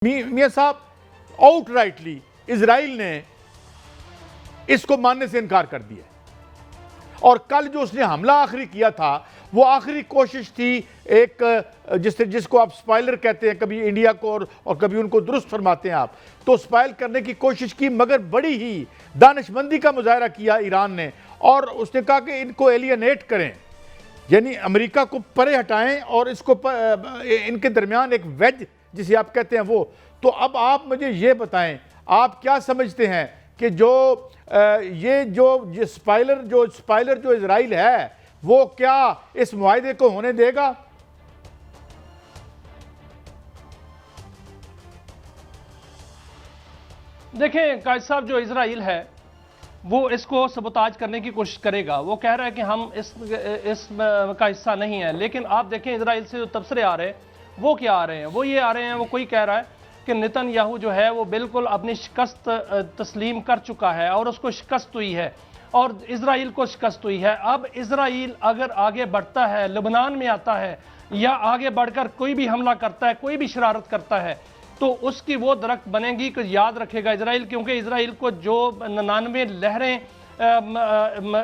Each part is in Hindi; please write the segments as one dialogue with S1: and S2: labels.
S1: मियां साहब, आउटराइटली इजराइल ने इसको मानने से इनकार कर दिया और कल जो उसने हमला आखिरी किया था वो आखिरी कोशिश थी एक जिसको आप स्पाइलर कहते हैं, कभी इंडिया को और कभी उनको दुरुस्त फरमाते हैं आप, तो स्पाइल करने की कोशिश की, मगर बड़ी ही दानिशमंदी का मुजाहरा किया ईरान ने और उसने कहा कि इनको एलियनेट करें, यानी अमेरिका को परे हटाएं और इसको इनके दरमियान एक वेज जिसे आप कहते हैं वो। तो अब आप मुझे ये बताएं, आप क्या समझते हैं कि जो स्पाइलर जो इजराइल है वो क्या इस मुआहदे को होने देगा?
S2: देखें कायद साहब, जो इजराइल है वो इसको सबोताज करने की कोशिश करेगा। वो कह रहा है कि हम इस का हिस्सा नहीं है, लेकिन आप देखें इजराइल से जो तबसरे आ रहे हैं वो क्या आ रहे हैं, वो ये आ रहे हैं, वो कोई कह रहा है कि नेतन्याहू जो है वो बिल्कुल अपनी शिकस्त तस्लीम कर चुका है और उसको शिकस्त हुई है और इजराइल को शिकस्त हुई है। अब इजराइल अगर आगे बढ़ता है, लेबनान में आता है या आगे बढ़कर कोई भी हमला करता है, कोई भी शरारत करता है, तो उसकी वो दरख्त बनेगी कि याद रखेगा इजराइल, क्योंकि इजराइल को जो 99 लहरें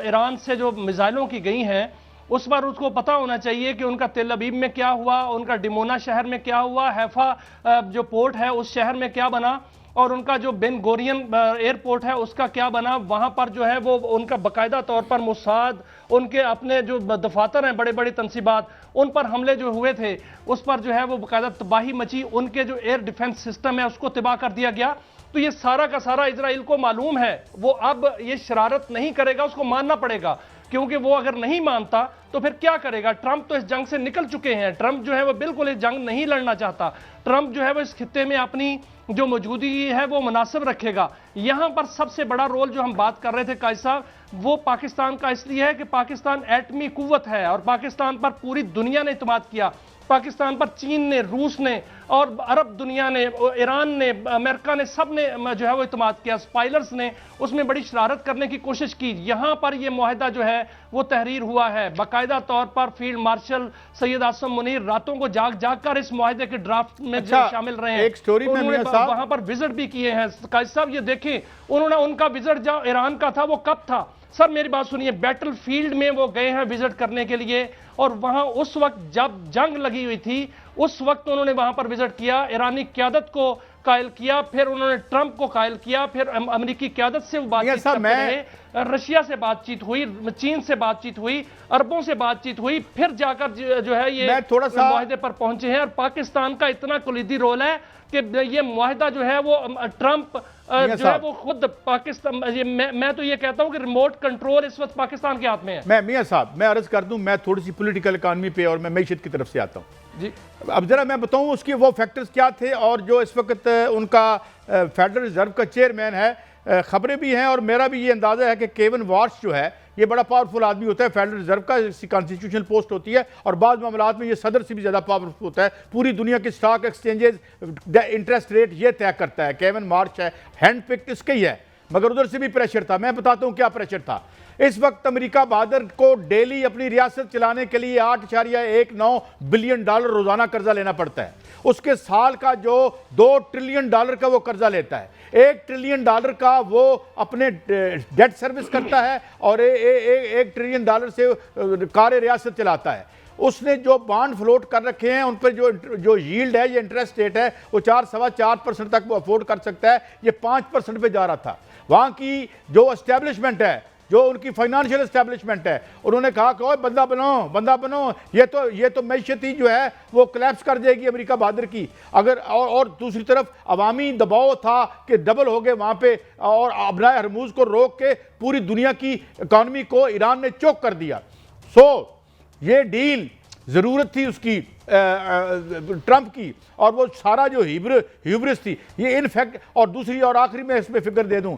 S2: ईरान से जो मिसाइलों की गई हैं उस पर उसको पता होना चाहिए कि उनका तेल अबीब में क्या हुआ, उनका डिमोना शहर में क्या हुआ, हैफा जो पोर्ट है उस शहर में क्या बना और उनका जो बेन गोरियन एयरपोर्ट है उसका क्या बना। वहां पर जो है वो उनका बाकायदा तौर पर मुसाद, उनके अपने जो दफातर हैं बड़े बड़े तनसीबात, उन पर हमले जो हुए थे उस पर जो है वो बाकायदा तबाही मची, उनके जो एयर डिफेंस सिस्टम है उसको तबाह कर दिया गया। तो ये सारा का सारा इजराइल को मालूम है, वो अब ये शरारत नहीं करेगा, उसको मानना पड़ेगा, क्योंकि वो अगर नहीं मानता तो फिर क्या करेगा। ट्रंप तो इस जंग से निकल चुके हैं, ट्रंप जो है वो बिल्कुल इस जंग नहीं लड़ना चाहता। ट्रंप जो है वो इस खित्ते में अपनी जो मौजूदगी है वो मुनासिब रखेगा। यहां पर सबसे बड़ा रोल जो हम बात कर रहे थे कायद साहब, वो पाकिस्तान का इसलिए है कि पाकिस्तान एटमी कुव्वत है और पाकिस्तान पर पूरी दुनिया ने इत्मीनान किया। पाकिस्तान पर चीन ने, रूस ने और अरब दुनिया ने, ईरान ने, अमेरिका ने, सब ने जो है वो इत्मीनान किया। स्पाइलर्स ने उसमें बड़ी शरारत करने की कोशिश की। यहां पर यह मुआहदा जो है वो तहरीर हुआ है, बाकायदा तौर पर फील्ड मार्शल सैयद आसम मुनीर रातों को जाग जाग कर इस मुआहदे के ड्राफ्ट में शामिल रहे हैं।
S1: एक स्टोरी में
S2: वहां पर विजिट भी किए हैं कायद साहब। ये देखें उन्होंने, उनका विजिट जो ईरान का था वो कब था सर, मेरी बात सुनिए, बैटल फील्ड में वो गए हैं विजिट करने के लिए और वहां उस वक्त जब जंग लगी हुई थी उस वक्त उन्होंने वहां पर विजिट किया, ईरानी क्यादत को कायल किया, फिर उन्होंने ट्रंप को कायल किया, फिर अमेरिकी क्यादत से वो बातचीत करते रहे, रशिया से बातचीत हुई, चीन से बातचीत हुई, अरबों से बातचीत हुई, फिर जाकर जो है ये
S1: थोड़ा सा
S2: मुआहदे पर पहुंचे हैं। और पाकिस्तान का इतना कुलीदी रोल है कि ये मुआहदा जो है वो ट्रंप जो है वो खुद पाकिस्तान, मैं तो ये कहता हूं कि रिमोट कंट्रोल इस वक्त पाकिस्तान के हाथ में है।
S1: मियां साहब, मैं अर्ज कर दूं, मैं थोड़ी सी पॉलिटिकल इकॉनमी पे और मैं मैशत की तरफ से आता हूं
S2: जी।
S1: अब जरा मैं बताऊं उसके वो फैक्टर्स क्या थे और जो इस वक्त उनका फेडरल रिजर्व का चेयरमैन है, खबरें भी हैं और मेरा भी ये अंदाजा है कि केविन वॉर्श जो है ये बड़ा पावरफुल आदमी होता है, फेडरल रिजर्व का कॉन्स्टिट्यूशनल पोस्ट होती है और बाद मामलात में ये सदर से भी ज़्यादा पावरफुल होता है। पूरी दुनिया के स्टॉक एक्सचेंजेस इंटरेस्ट रेट ये तय करता है। केविन वॉर्श है, हैंड पिक्ड इसके ही है, मगर उधर से भी प्रेशर था। मैं बताता हूँ क्या प्रेशर था। इस वक्त अमेरिका बहादुर को डेली अपनी रियासत चलाने के लिए 8.19 बिलियन डॉलर रोजाना कर्जा लेना पड़ता है। उसके साल का जो 2 ट्रिलियन डॉलर का वो कर्जा लेता है, 1 ट्रिलियन डॉलर का वो अपने डेट सर्विस करता है और 1 ट्रिलियन डॉलर से कार्य रियासत चलाता है। उसने जो बॉन्ड फ्लोट कर रखे हैं उन पर जो यील्ड है, ये इंटरेस्ट रेट है, वो 4.25% तक वो अफोर्ड कर सकता है। ये 5% पे जा रहा था। वहां की जो एस्टेब्लिशमेंट है, जो उनकी फाइनेंशियल एस्टेब्लिशमेंट है, उन्होंने कहा कि ओए बंदा बनो, ये तो मैशत ही जो है वो कोलैप्स कर जाएगी अमेरिका बहादुर की अगर। और दूसरी तरफ अवामी दबाव था कि डबल हो गए वहां पे और अबनाए हरमूज को रोक के पूरी दुनिया की इकॉनमी को ईरान ने चोक कर दिया। ये डील जरूरत थी उसकी ट्रंप की और वो सारा जो ह्यूब्रिस थी ये इनफैक्ट। और दूसरी और आखिरी में इसमें फिगर दे दूं,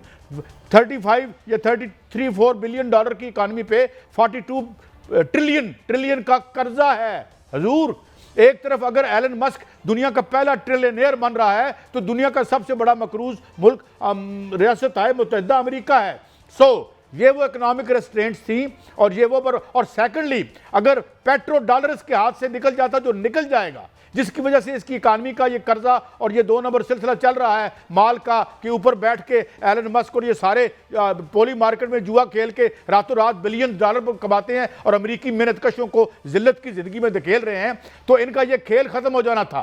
S1: 35 या 33-4 बिलियन डॉलर की इकॉनमी पे 42 ट्रिलियन का कर्जा है हजूर। एक तरफ अगर एलन मस्क दुनिया का पहला ट्रिलियनेयर बन रहा है तो दुनिया का सबसे बड़ा मकरूज मुल्क रियासत मुत्तहिदा अमेरिका है। ये वो इकोनॉमिक रेस्ट्रेंट्स थी और ये वो और सेकंडली अगर पेट्रो डॉलर्स के हाथ से निकल जाता, जो निकल जाएगा, जिसकी वजह से इसकी इकानमी का ये कर्जा और ये 2 नंबर सिलसिला चल रहा है माल का के ऊपर बैठ के एलन मस्क और ये सारे पोली मार्केट में जुआ खेल के रातों रात बिलियन डॉलर कमाते हैं और अमेरिकी मेहनतकशों को जिल्लत की जिंदगी में धकेल रहे हैं। तो इनका ये खेल खत्म हो जाना था।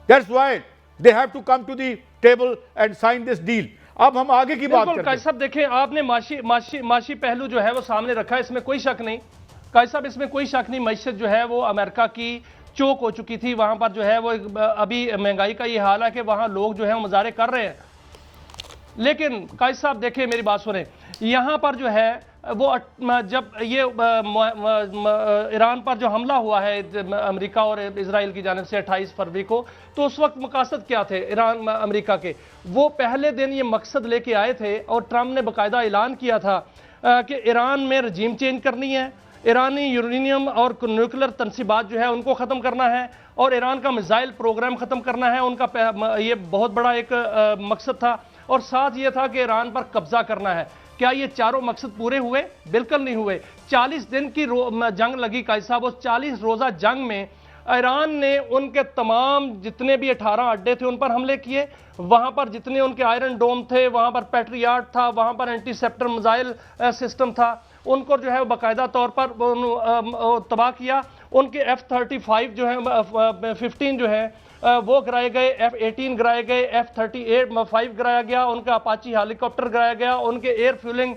S1: That's why they have to come to the table and sign this deal. अब हम आगे की बात करते हैं।
S2: काजी साहब देखें, आपने माशी पहलू जो है वो सामने रखा है, इसमें कोई शक नहीं। काजी साहब इसमें कोई शक नहीं, मईशत जो है वो अमेरिका की चोक हो चुकी थी। वहां पर जो है वो अभी महंगाई का ये हाल है कि वहां लोग जो है वो मुजाहरे कर रहे हैं। लेकिन काजी साहब देखें, मेरी बात सुने, यहां पर जो है वो जब ये ईरान पर जो हमला हुआ है अमेरिका और इजराइल की जानिब से 28 फरवरी को, तो उस वक्त मकसद क्या थे ईरान अमेरिका के? वो पहले दिन ये मकसद लेके आए थे और ट्रंप ने बाकायदा ऐलान किया था कि ईरान में रजीम चेंज करनी है, ईरानी यूरेनियम और न्यूक्लियर तनसीबात जो है उनको ख़त्म करना है और ईरान का मिसाइल प्रोग्राम ख़त्म करना है। उनका ये बहुत बड़ा एक मकसद था और साथ ये था कि ईरान पर कब्जा करना है। क्या ये चारों मकसद पूरे हुए? बिल्कुल नहीं हुए। 40 दिन की जंग लगी काजी साहब। उस 40 रोज़ा जंग में ईरान ने उनके तमाम जितने भी 18 अड्डे थे उन पर हमले किए। वहां पर जितने उनके आयरन डोम थे, वहां पर पैट्रियाट था, वहां पर एंटीसेप्टर मिसाइल सिस्टम था, उनको जो है बाकायदा तौर पर तबाह किया। उनके F-35 जो है 15 जो है वो गिराए गए, F-18 गिराए गए, F-38 गिराया गया, उनका अपाची हेलीकॉप्टर गिराया गया, उनके एयर फ्यूलिंग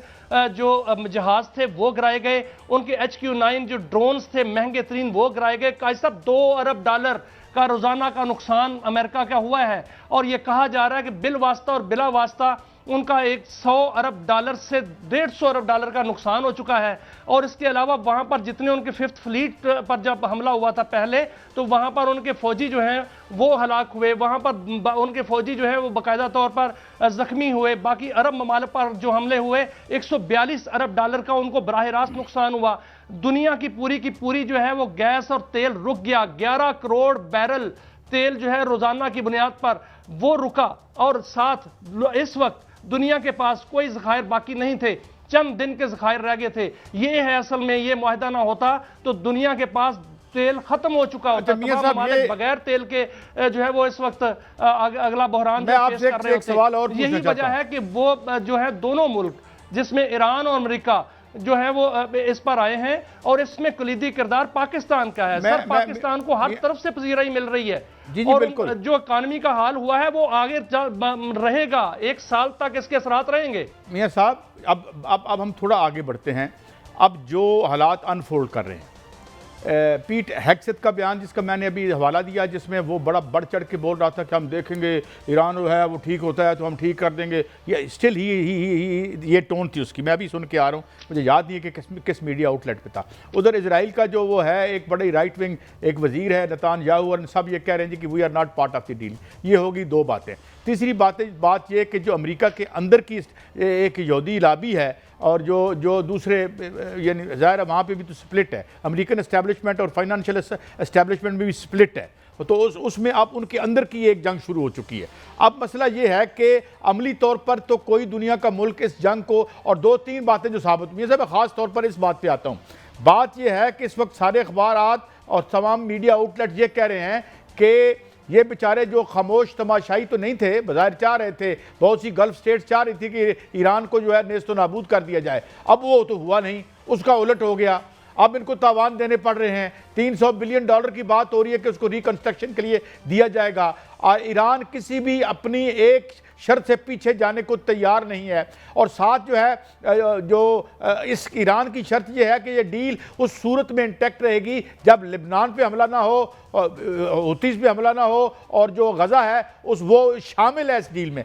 S2: जो जहाज थे वो गिराए गए, उनके HQ-9 जो ड्रोन्स थे महंगे तरीन वो गिराए गए। काजी साहब $2 अरब का रोजाना का नुकसान अमेरिका का हुआ है और यह कहा जा रहा है कि बिल वास्ता और बिला वास्ता उनका $100 अरब से $150 अरब का नुकसान हो चुका है। और इसके अलावा वहां पर जितने उनके 5th फ्लीट पर जब हमला हुआ था पहले, तो वहां पर उनके फौजी जो हैं वो हलाक हुए, वहां पर उनके फौजी जो है वो बाकायदा तौर पर जख्मी हुए। बाकी अरब ममालिक पर जो हमले हुए $142 अरब का उनको बराह रास्त नुकसान हुआ। दुनिया की पूरी जो है वो गैस और तेल रुक गया। 11 करोड़ बैरल तेल जो है रोजाना की बुनियाद पर वो रुका और साथ इस वक्त दुनिया के पास कोई ज़खायर बाकी नहीं थे, चंद दिन के ज़खायर रह गए थे। ये है असल में, ये मुआहदा ना होता तो दुनिया के पास तेल खत्म हो चुका होता। बगैर तेल के जो है वो इस वक्त अगला बहरान फेस कर रहे होते। यही वजह है कि वो जो है दोनों मुल्क जिसमें ईरान और अमेरिका जो है वो इस पर आए हैं और इसमें कलीदी किरदार पाकिस्तान का है। सर पाकिस्तान को हर तरफ से पजीराई मिल रही है और जो इकानमी का हाल हुआ है वो आगे रहेगा, 1 साल तक इसके असरात रहेंगे।
S1: मियां साहब अब हम थोड़ा आगे बढ़ते हैं। अब जो हालात अनफोल्ड कर रहे हैं, पीट हेग्सेथ का बयान जिसका मैंने अभी हवाला दिया, जिसमें वो बड़ा बढ़ चढ़ के बोल रहा था कि हम देखेंगे ईरान जो है वो ठीक होता है तो हम ठीक कर देंगे। ये स्टिल ये टोन थी उसकी। मैं अभी सुन के आ रहा हूँ, मुझे याद नहीं है कि किस मीडिया आउटलेट पे था। उधर इजराइल का जो वो है एक बड़ी राइट विंग एक वजीर है नेतान्याहू, और सब ये कह रहे हैं कि we are not part of the deal. ये होगी 2 बातें। तीसरी बात ये कि जो अमेरिका के अंदर की एक यहूदी लाबी है और जो दूसरे यानी ज़ाहिर है वहाँ पे भी तो स्प्लिट है, अमेरिकन एस्टैब्लिशमेंट और फाइनेंशियल एस्टैब्लिशमेंट में भी स्प्लिट है, तो उसमें अब उनके अंदर की एक जंग शुरू हो चुकी है। अब मसला ये है कि अमली तौर पर तो कोई दुनिया का मुल्क इस जंग को, और 2-3 बातें जो साबित हुई हैं, मैं ख़ास तौर पर इस बात पे आता हूँ। बात यह है कि इस वक्त सारे अखबारात और तमाम मीडिया आउटलेट ये कह रहे हैं कि ये बेचारे जो खामोश तमाशाई तो नहीं थे, बाज़ाहिर चाह रहे थे, बहुत सी गल्फ स्टेट्स चाह रही थी कि ईरान को जो है नेस्तो नाबूद कर दिया जाए। अब वो तो हुआ नहीं, उसका उलट हो गया। अब इनको तावान देने पड़ रहे हैं। $300 बिलियन की बात हो रही है कि उसको रिकंस्ट्रक्शन के लिए दिया जाएगा। और ईरान किसी भी अपनी एक शर्त से पीछे जाने को तैयार नहीं है। और साथ जो है इस ईरान की शर्त यह है कि ये डील उस सूरत में इंटैक्ट रहेगी जब लिबनान पे हमला ना हो, हुतीस पे हमला ना हो, और जो गज़ा है वो शामिल है इस डील में।